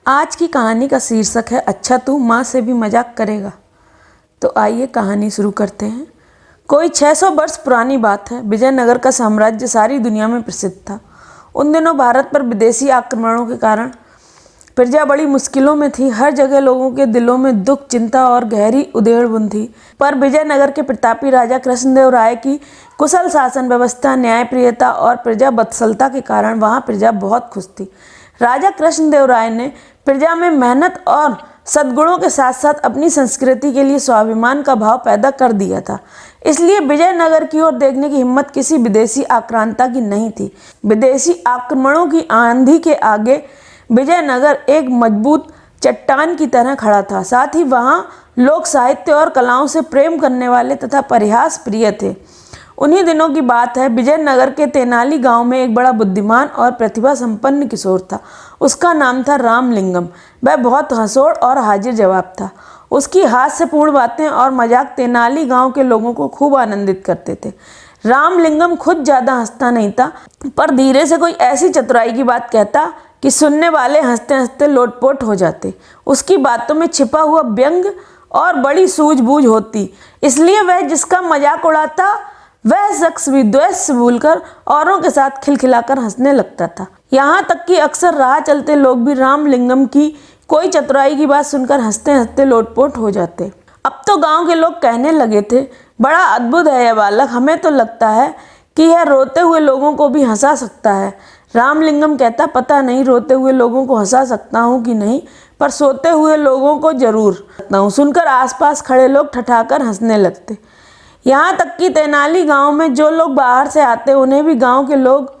आज की कहानी का शीर्षक है अच्छा तू माँ से भी मजाक करेगा। तो आइए कहानी शुरू करते हैं। कोई 600 वर्ष पुरानी बात है। विजयनगर का साम्राज्य सारी दुनिया में प्रसिद्ध था। उन दिनों भारत पर विदेशी आक्रमणों के कारण प्रजा बड़ी मुश्किलों में थी। हर जगह लोगों के दिलों में दुख, चिंता और गहरी उधेड़बुन थी। पर विजयनगर के प्रतापी राजा कृष्णदेव राय की कुशल शासन व्यवस्था, न्यायप्रियता और प्रजा वत्सलता के कारण वहाँ प्रजा बहुत खुश थी। राजा कृष्णदेव राय ने प्रजा में मेहनत और सद्गुणों के साथ साथ अपनी संस्कृति के लिए स्वाभिमान का भाव पैदा कर दिया था। इसलिए विजयनगर की ओर देखने की हिम्मत किसी विदेशी आक्रांता की नहीं थी। विदेशी आक्रमणों की आंधी के आगे विजयनगर एक मजबूत चट्टान की तरह खड़ा था। साथ ही वहाँ लोक साहित्य और कलाओं से प्रेम करने वाले तथा परिहास प्रिय थे। उन्हीं दिनों की बात है। विजयनगर के तेनाली गांव में एक बड़ा बुद्धिमान और प्रतिभा संपन्न किशोर था। उसका नाम था रामलिंगम। वह बहुत हंसोड़ और हाजिर जवाब था। उसकी हास्यपूर्ण बातें और मजाक तेनाली गांव के लोगों को खूब आनंदित करते थे। रामलिंगम खुद ज़्यादा हंसता नहीं था, पर धीरे से कोई ऐसी चतुराई की बात कहता कि सुनने वाले हंसते हंसते लोटपोट हो जाते। उसकी बातों में छिपा हुआ व्यंग और बड़ी सूझबूझ होती, इसलिए वह जिसका मजाक उड़ाता वह शख्स भी द्वेष से भूलकर औरों के साथ खिलखिलाकर हंसने लगता था। यहाँ तक कि अक्सर राह चलते लोग भी रामलिंगम की कोई चतुराई की बात सुनकर हंसते हंसते लोटपोट हो जाते। अब तो गांव के लोग कहने लगे थे, बड़ा अद्भुत है यह बालक, हमें तो लगता है कि यह रोते हुए लोगों को भी हंसा सकता है। रामलिंगम कहता, पता नहीं रोते हुए लोगों को हंसा सकता हूँ कि नहीं, पर सोते हुए लोगों को जरूर सकता हूँ। सुनकर आसपास खड़े लोग ठठाकर हंसने लगते। यहाँ तक कि तेनाली गांव में जो लोग बाहर से आते उन्हें भी गांव के लोग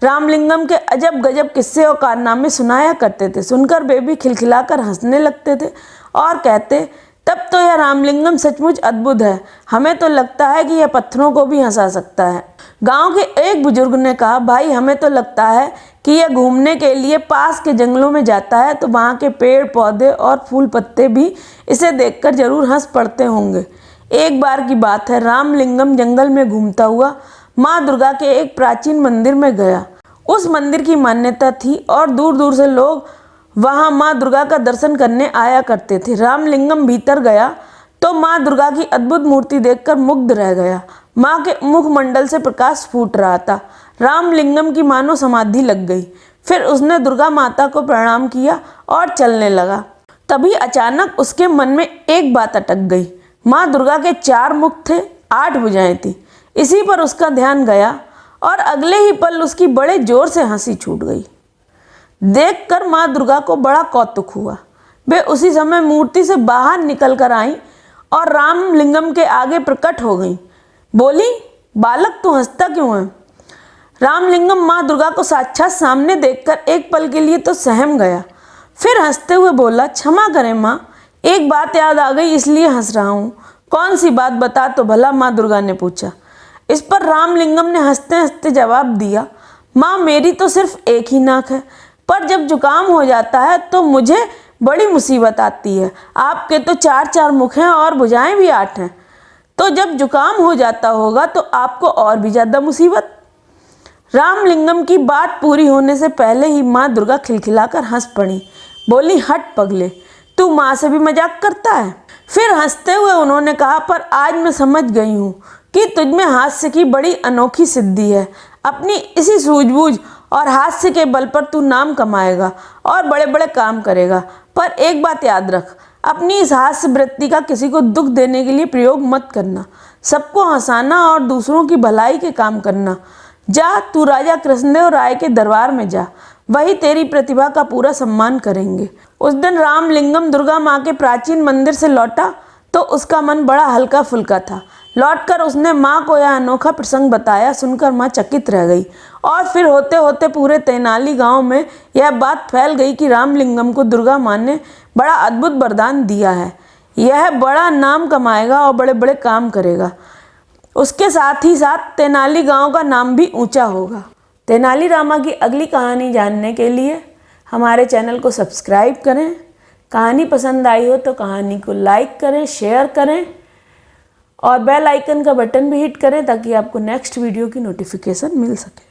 रामलिंगम के अजब गजब किस्से और कारनामे सुनाया करते थे। सुनकर वे भी खिलखिलाकर हंसने लगते थे और कहते, तब तो यह रामलिंगम सचमुच अद्भुत है, हमें तो लगता है कि यह पत्थरों को भी हंसा सकता है। गांव के एक बुजुर्ग ने कहा, भाई हमें तो लगता है कि यह घूमने के लिए पास के जंगलों में जाता है तो वहाँ के पेड़ पौधे और फूल पत्ते भी इसे देखकर जरूर हंस पड़ते होंगे। एक बार की बात है, रामलिंगम जंगल में घूमता हुआ माँ दुर्गा के एक प्राचीन मंदिर में गया। उस मंदिर की मान्यता थी और दूर दूर से लोग वहाँ माँ दुर्गा का दर्शन करने आया करते थे। रामलिंगम भीतर गया तो माँ दुर्गा की अद्भुत मूर्ति देखकर मुग्ध रह गया। माँ के मुखमंडल से प्रकाश फूट रहा था। रामलिंगम की मानो समाधि लग गई। फिर उसने दुर्गा माता को प्रणाम किया और चलने लगा। तभी अचानक उसके मन में एक बात अटक गई। माँ दुर्गा के 4 मुख थे, 8 भुजाएं थी। इसी पर उसका ध्यान गया और अगले ही पल उसकी बड़े जोर से हंसी छूट गई। देखकर माँ दुर्गा को बड़ा कौतुक हुआ। वे उसी समय मूर्ति से बाहर निकल कर आईं और रामलिंगम के आगे प्रकट हो गईं। बोली, बालक तू हंसता क्यों है? रामलिंगम माँ दुर्गा को साक्षात सामने देखकर एक पल के लिए तो सहम गया। फिर हंसते हुए बोला, क्षमा करें माँ, एक बात याद आ गई इसलिए हंस रहा हूँ। कौन सी बात बता तो भला? माँ दुर्गा ने पूछा। इस पर रामलिंगम ने हंसते हंसते जवाब दिया, माँ मेरी तो सिर्फ एक ही नाक है, पर जब जुकाम हो जाता है तो मुझे बड़ी मुसीबत आती है। आपके तो 4 मुख हैं और भुजाएं भी 8 हैं, तो जब जुकाम हो जाता होगा तो आपको और भी ज़्यादा मुसीबत। रामलिंगम की बात पूरी होने से पहले ही माँ दुर्गा खिलखिलाकर हंस पड़ी। बोली, हट पगले, तू माँ से भी मजाक करता है? फिर हंसते हुए उन्होंने कहा, पर आज मैं समझ गई हूँ कि तुझमें हास्य की बड़ी अनोखी सिद्धि है। अपनी इसी सूझबूझ और हास्य के बल पर तू नाम कमाएगा और बड़े बड़े काम करेगा। पर एक बात याद रख, अपनी इस हास्य वृत्ति का किसी को दुख देने के लिए प्रयोग मत करना। सबको हंसाना और दूसरों की भलाई के काम करना। जा, तू राजा कृष्णदेव राय के दरबार में जा, वही तेरी प्रतिभा का पूरा सम्मान करेंगे। उस दिन रामलिंगम दुर्गा माँ के प्राचीन मंदिर से लौटा तो उसका मन बड़ा हल्का फुल्का था। लौटकर उसने माँ को यह अनोखा प्रसंग बताया। सुनकर माँ चकित रह गई और फिर होते होते पूरे तेनाली गांव में यह बात फैल गई कि रामलिंगम को दुर्गा माँ ने बड़ा अद्भुत वरदान दिया है। यह बड़ा नाम कमाएगा और बड़े बड़े काम करेगा। उसके साथ ही साथ तेनाली गांव का नाम भी ऊंचा होगा। तेनाली रामा की अगली कहानी जानने के लिए हमारे चैनल को सब्सक्राइब करें। कहानी पसंद आई हो तो कहानी को लाइक करें, शेयर करें और बेल आइकन का बटन भी हिट करें ताकि आपको नेक्स्ट वीडियो की नोटिफिकेशन मिल सके।